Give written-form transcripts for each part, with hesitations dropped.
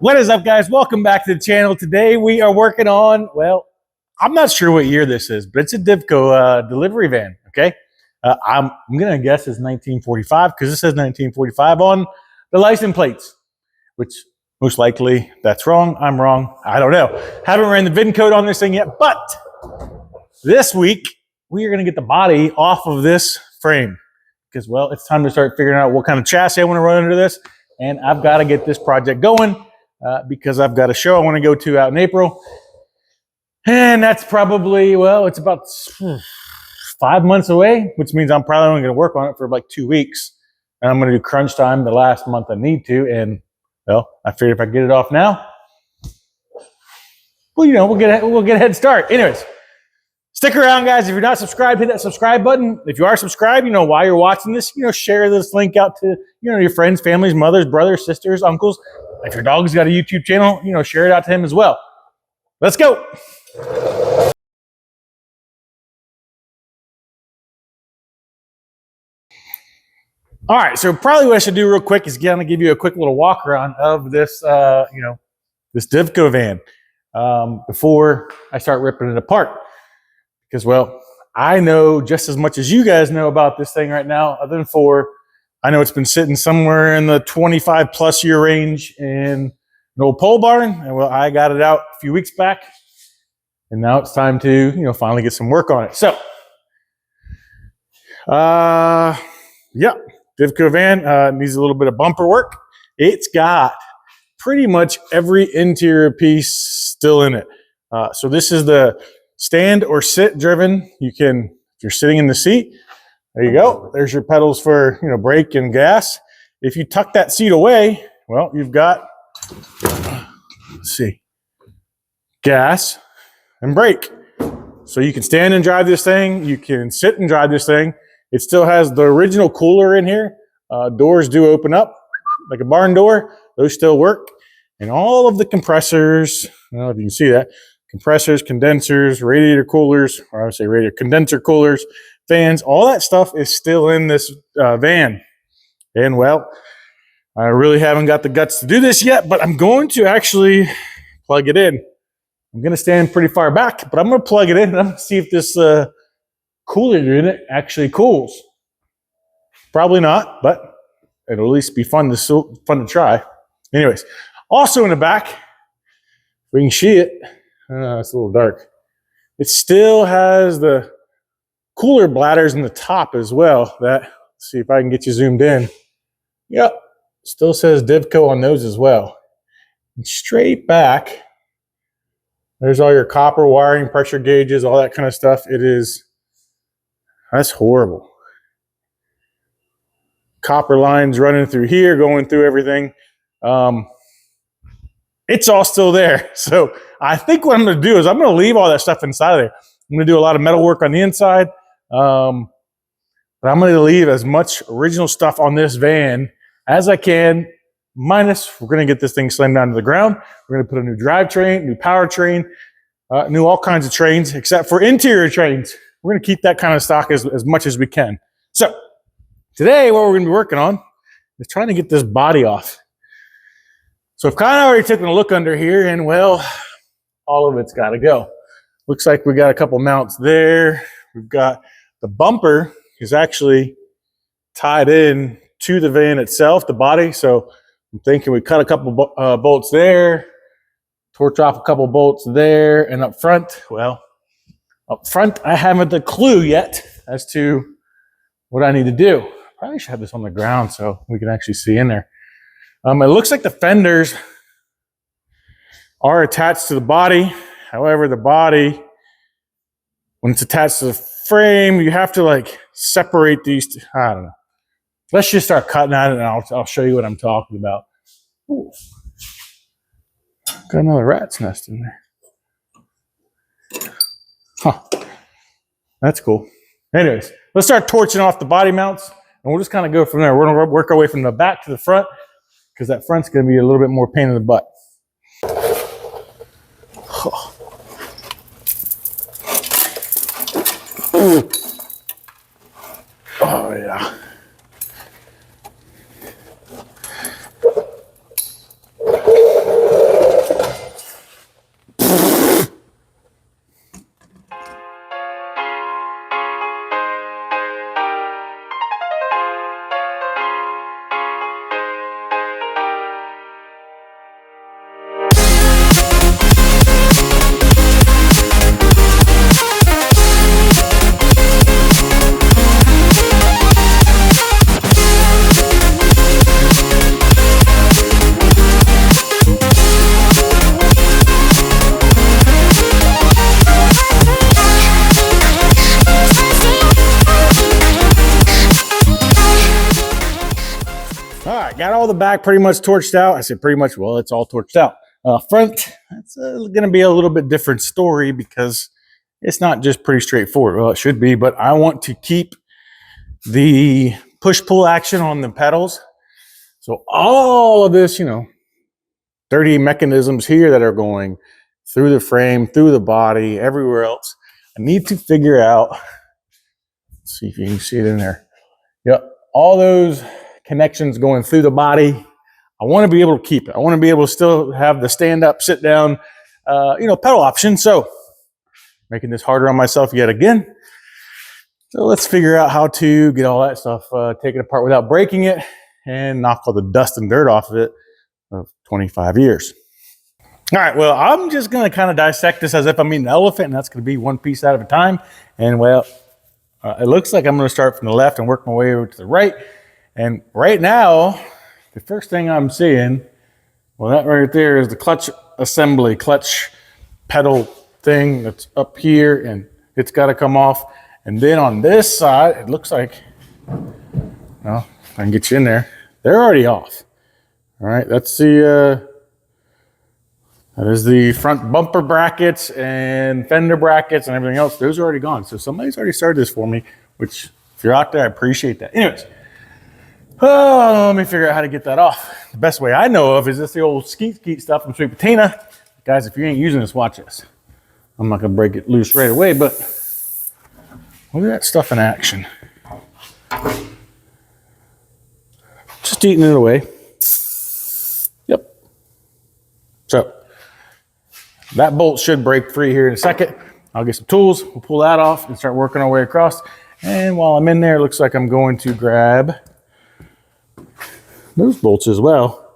What is up, guys? Welcome back to the channel. Today we are working on, well, I'm not sure what year this is, but it's a Divco delivery van, okay? I'm going to guess it's 1945 because it says 1945 on the license plates, which most likely that's wrong. I'm wrong. I don't know. Haven't ran the VIN code on this thing yet, but this week we are going to get the body off of this frame because, well, it's time to start figuring out what kind of chassis I want to run under this, and I've got to get this project going. Because I've got a show I want to go to out in April. And that's probably, well, it's about 5 months away, which means I'm probably only going to work on it for like 2 weeks. And I'm going to do crunch time the last month I need to. And, well, I figured if I get it off now, well, you know, we'll get a head start. Anyways, stick around, guys. If you're not subscribed, hit that subscribe button. If you are subscribed, you know, while you're watching this, you know, share this link out to, you know, your friends, families, mothers, brothers, sisters, uncles. If your dog's got a YouTube channel, you know, share it out to him as well. Let's go. All right, so probably what I should do real quick is kind of give you a quick little walk around of this, you know, this Divco van before I start ripping it apart. Because, well, I know just as much as you guys know about this thing right now, other than I know it's been sitting somewhere in the 25 plus year range in an old pole barn. And, well, I got it out a few weeks back. And now it's time to, you know, finally get some work on it. So, yeah, Divco van needs a little bit of bumper work. It's got pretty much every interior piece still in it. So this is the stand or sit driven. You can, if you're sitting in the seat, there you go. There's your pedals for, you know, brake and gas. If you tuck that seat away, well, you've got, let's see, gas and brake. So you can stand and drive this thing. You can sit and drive this thing. It still has the original cooler in here. Doors do open up like a barn door. Those still work. And all of the compressors, I don't know if you can see that, compressors, condensers, radiator coolers, or I would say radiator condenser coolers, fans, all that stuff is still in this van. And, well, I really haven't got the guts to do this yet, but I'm going to actually plug it in. I'm going to stand pretty far back, but I'm going to plug it in and I'm going to see if this cooler unit actually cools. Probably not, but it'll at least be fun to try. Anyways, also in the back, we can see it. It's a little dark. It still has the cooler bladders in the top as well. Let's see if I can get you zoomed in. Yep, still says Divco on those as well. And straight back, there's all your copper wiring, pressure gauges, all that kind of stuff. That's horrible. Copper lines running through here, going through everything. It's all still there. So I think what I'm going to do is I'm going to leave all that stuff inside of there. I'm going to do a lot of metal work on the inside. But I'm going to leave as much original stuff on this van as I can, minus we're going to get this thing slammed down to the ground. We're going to put a new drivetrain, new powertrain, new all kinds of trains, except for interior trains. We're going to keep that kind of stock as much as we can. So today what we're going to be working on is trying to get this body off. So I've kind of already taken a look under here, and, well, all of it's got to go. Looks like we got a couple mounts there. We've got the bumper is actually tied in to the van itself, the body. So I'm thinking we cut a couple bolts there, torch off a couple bolts there, and up front, well, up front I haven't a clue yet as to what I need to do. Probably should have this on the ground so we can actually see in there. It looks like the fenders are attached to the body. However, the body, when it's attached to the frame, you have to like separate these. I don't know. Let's just start cutting at it and I'll show you what I'm talking about. Ooh. Got another rat's nest in there. Huh. That's cool. Anyways, let's start torching off the body mounts and we'll just kind of go from there. We're going to work our way from the back to the front, because that front's going to be a little bit more pain in the butt. Oh, yeah. all the back pretty much torched out. I said pretty much, well, it's all torched out. Front, it's going to be a little bit different story because it's not just pretty straightforward. Well, it should be, but I want to keep the push-pull action on the pedals. So all of this, 30 mechanisms here that are going through the frame, through the body, everywhere else. I need to figure out, let's see if you can see it in there. Yep, all those connections going through the body. I want to be able to keep it. I want to be able to still have the stand up, sit down, pedal option. So making this harder on myself yet again. So let's figure out how to get all that stuff taken apart without breaking it and knock all the dust and dirt off of it of 25 years. All right, well, I'm just going to kind of dissect this as if I'm eating an elephant, and that's going to be one piece at a time. And well, it looks like I'm going to start from the left and work my way over to the right. And right now, the first thing I'm seeing, well, that right there is the clutch assembly, clutch pedal thing that's up here, and it's got to come off. And then on this side, it looks like, well, if I can get you in there, they're already off. All right, that's that is the front bumper brackets and fender brackets and everything else. Those are already gone. So somebody's already started this for me, which if you're out there, I appreciate that. Anyways, let me figure out how to get that off. The best way I know of is this the old skeet stuff from Sweet Patina. Guys, if you ain't using this, watch this. I'm not gonna break it loose right away, but look at that stuff in action. Just eating it away. Yep. So that bolt should break free here in a second. I'll get some tools, we'll pull that off and start working our way across. And while I'm in there, it looks like I'm going to grab those bolts as well,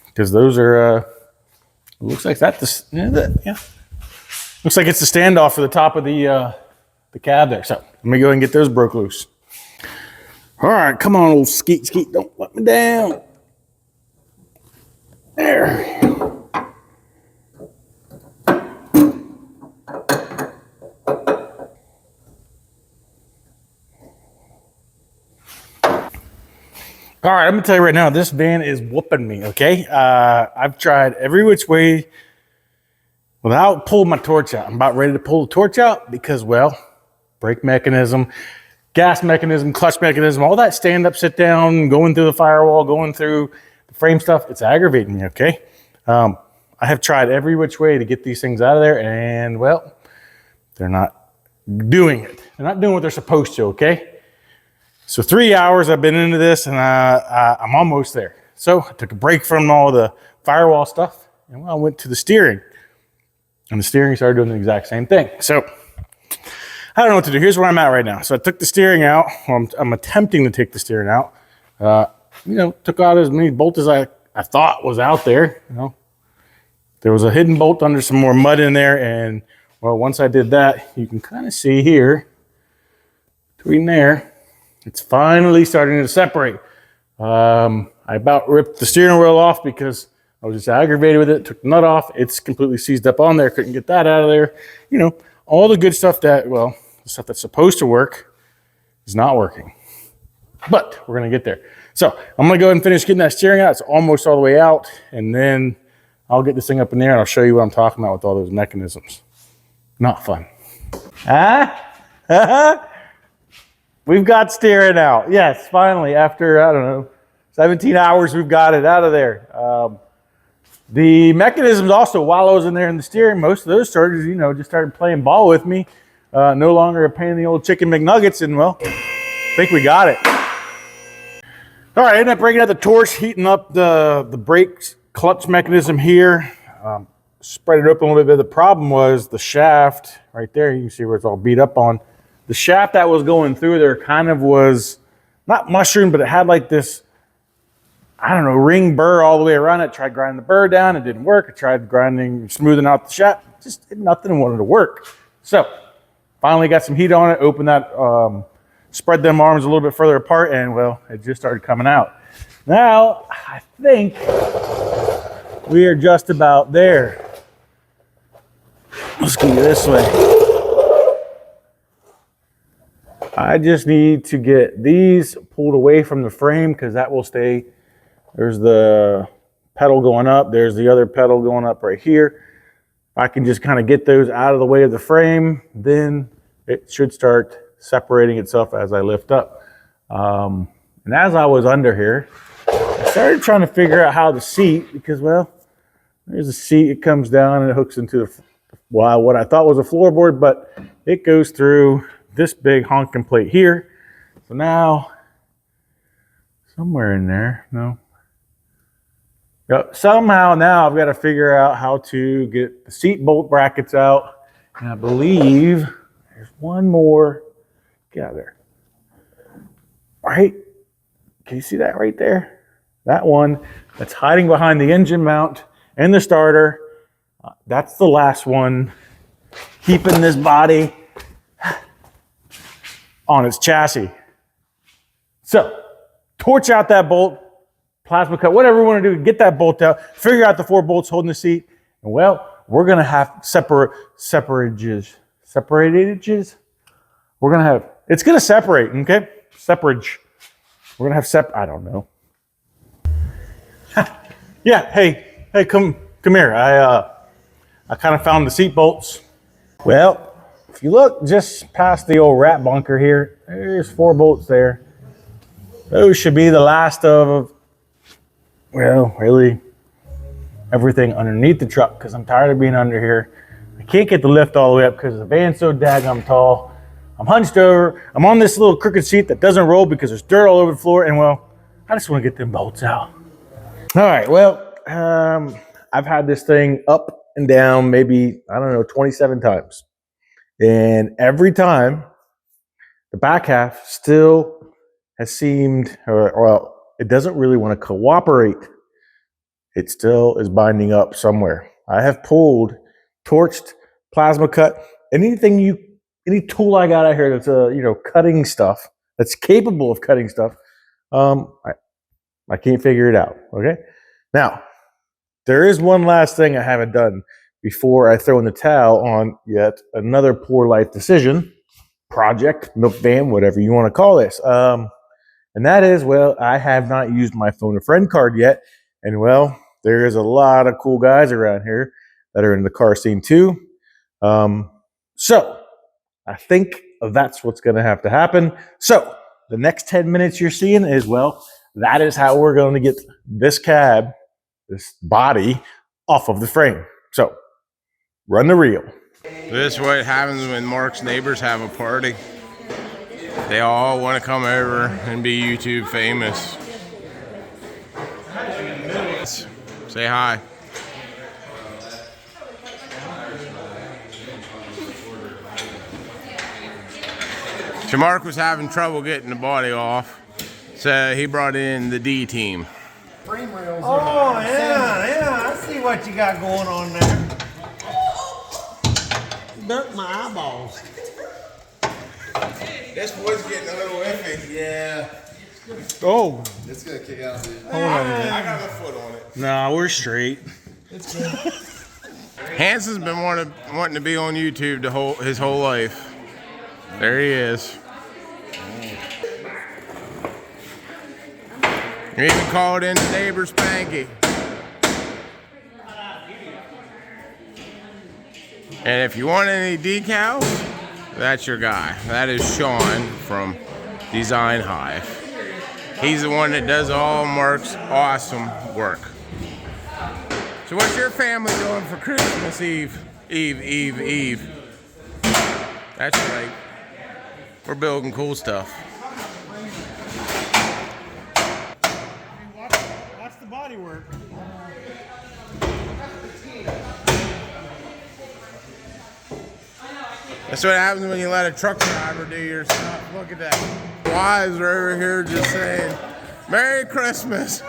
because those are, it looks like looks like it's the standoff for the top of the cab there. So let me go ahead and get those broke loose. All right, come on, old skeet, don't let me down. There. All right, I'm gonna tell you right now, this van is whooping me, okay? I've tried every which way without pulling my torch out. I'm about ready to pull the torch out because, well, brake mechanism, gas mechanism, clutch mechanism, all that stand up, sit down, going through the firewall, going through the frame stuff, it's aggravating me, okay? I have tried every which way to get these things out of there, and, well, they're not doing it. They're not doing what they're supposed to, okay? So 3 hours I've been into this, and I'm almost there. So I took a break from all the firewall stuff, and I went to the steering. And the steering started doing the exact same thing. So I don't know what to do. Here's where I'm at right now. So I took the steering out. Well, I'm attempting to take the steering out. Took out as many bolts as I thought was out there. There was a hidden bolt under some more mud in there, and well, once I did that, you can kind of see here, between there, it's finally starting to separate. I about ripped the steering wheel off because I was just aggravated with it. Took the nut off. It's completely seized up on there. Couldn't get that out of there. All the good stuff that, well, the stuff that's supposed to work is not working. But we're going to get there. So I'm going to go ahead and finish getting that steering out. It's almost all the way out. And then I'll get this thing up in there and I'll show you what I'm talking about with all those mechanisms. Not fun. We've got steering out. Yes, finally, after, I don't know, 17 hours, we've got it out of there. The mechanisms also, while I was in there in the steering, most of those starters, just started playing ball with me. No longer a pain in the old chicken McNuggets, and well, I think we got it. All right, I ended up bringing out the torch, heating up the brake clutch mechanism here. Spread it open a little bit. The problem was the shaft right there. You can see where it's all beat up on. The shaft that was going through there kind of was not mushroom, but it had like this, I don't know, ring burr all the way around it. Tried grinding the burr down, it didn't work. I tried smoothing out the shaft, just nothing wanted to work. So finally got some heat on it, opened that, spread them arms a little bit further apart, and well, it just started coming out. Now, I think we are just about there. Let's go this way. I just need to get these pulled away from the frame because that will stay. There's the pedal going up. There's the other pedal going up right here. I can just kind of get those out of the way of the frame, then it should start separating itself as I lift up. And as I was under here, I started trying to figure out how the seat, because, well, there's a seat, it comes down and it hooks into the, well, what I thought was a floorboard, but it goes through this big honking plate here. So now, somewhere in there, no. Somehow now I've got to figure out how to get the seat bolt brackets out. And I believe there's one more. Get out of there. Right? Can you see that right there? That one that's hiding behind the engine mount and the starter. That's the last one, keeping this body on its chassis. So, torch out that bolt, plasma cut, whatever we want to do, get that bolt out, figure out the 4 bolts holding the seat, and well, we're going to have separages. We're going to have, it's going to separate, okay? Separage. We're going to have I don't know. Yeah, hey, come here. I kind of found the seat bolts. Well, if you look just past the old rat bunker here, there's 4 bolts there. Those should be the last of, well, really everything underneath the truck, because I'm tired of being under here. I can't get the lift all the way up because the van's so daggum tall. I'm hunched over. I'm on this little crooked seat that doesn't roll because there's dirt all over the floor, and well, I just want to get them bolts out. All right, well, I've had this thing up and down maybe, I don't know, 27 times. And every time, the back half still has seemed, or well, it doesn't really want to cooperate. It still is binding up somewhere. I have pulled, torched, plasma cut, any tool I got out here that's cutting stuff, that's capable of cutting stuff. I can't figure it out. Okay. Now, there is one last thing I haven't done before I throw in the towel on yet another poor life decision, project, milk van, whatever you want to call this. And that is, well, I have not used my phone a friend card yet. And well, there is a lot of cool guys around here that are in the car scene too. So I think that's what's going to have to happen. So the next 10 minutes you're seeing is, well, that is how we're going to get this cab, this body, off of the frame. So run the reel. This is what happens when Mark's neighbors have a party. They all want to come over and be YouTube famous. Say hi. So Mark was having trouble getting the body off, so he brought in the D team. Frame rails. Oh, yeah, I see what you got going on there. Burnt my eyeballs. This boy's getting a little iffy. Yeah. Oh, It's gonna kick out, dude. hold on. I got my foot on it. No, we're straight. Hanson's been wanting to be on YouTube his whole life. There he is. You even called in the neighbor Spanky. And if you want any decals, that's your guy. That is Sean from Design Hive. He's the one that does all Mark's awesome work. So what's your family doing for Christmas Eve? Eve. That's right. We're building cool stuff. Watch the body work. That's what happens when you let a truck driver do your stuff. Look at that. Wives are over here just saying, Merry Christmas.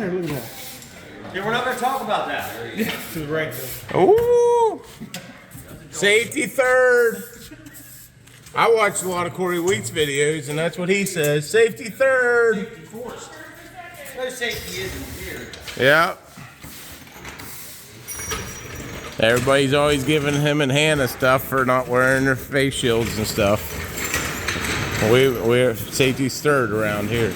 down there. Look at that. Yeah, we're not going to talk about that. To the right. Ooh. Safety third. I watched a lot of Corey Wheat's videos, and that's what he says. Safety third. No safety isn't here. Yeah. Everybody's always giving him and Hannah stuff for not wearing their face shields and stuff. We're safety's third around here.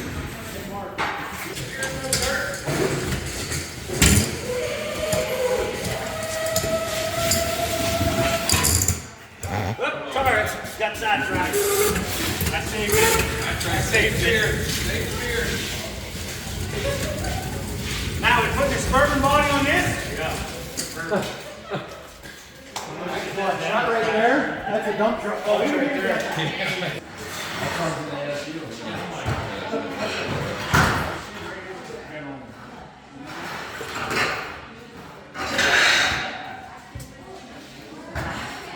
Sorry, got sidetracked. I saved it. I saved it. Now we put the suburban body on this? Yeah. Shot right there. That's a dump truck. Oh, it's right there.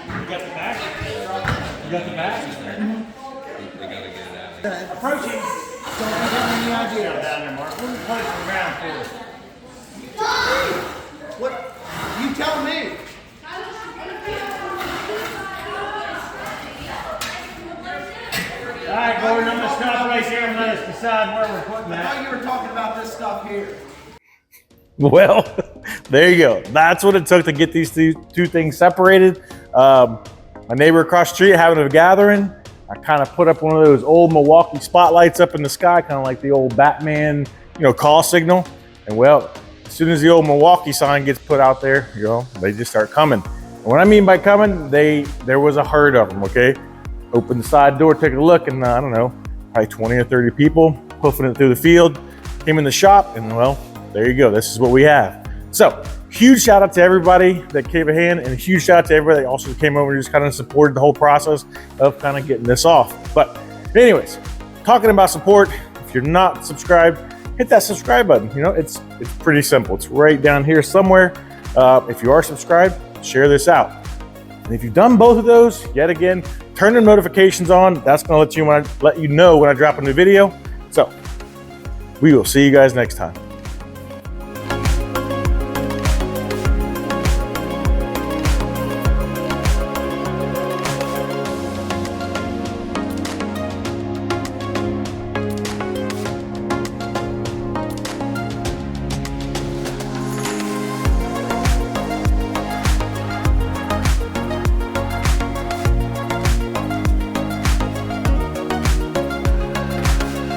You got the back? You got the back? Approaching. Don't have any idea down there, Mark. We're punch the ground for us. What? You tell me. All right, Gordon, I'm going to stop right here and let us decide where we're putting I that. thought you were talking about this stuff here. Well, there you go. That's what it took to get these two things separated. My neighbor across the street having a gathering. I kind of put up one of those old Milwaukee spotlights up in the sky, kind of like the old Batman, call signal. And well, as soon as the old Milwaukee sign gets put out there, they just start coming. And what I mean by coming, there was a herd of them, okay? Opened the side door, took a look, and I don't know, probably 20 or 30 people hoofing it through the field, came in the shop, and well, there you go. This is what we have. So, huge shout out to everybody that gave a hand, and a huge shout out to everybody that also came over and just kind of supported the whole process of kind of getting this off. But anyways, talking about support, if you're not subscribed, hit that subscribe button. It's pretty simple. It's right down here somewhere. If you are subscribed, share this out. And if you've done both of those, yet again, turn the notifications on. That's going to let you know when I drop a new video. So we will see you guys next time.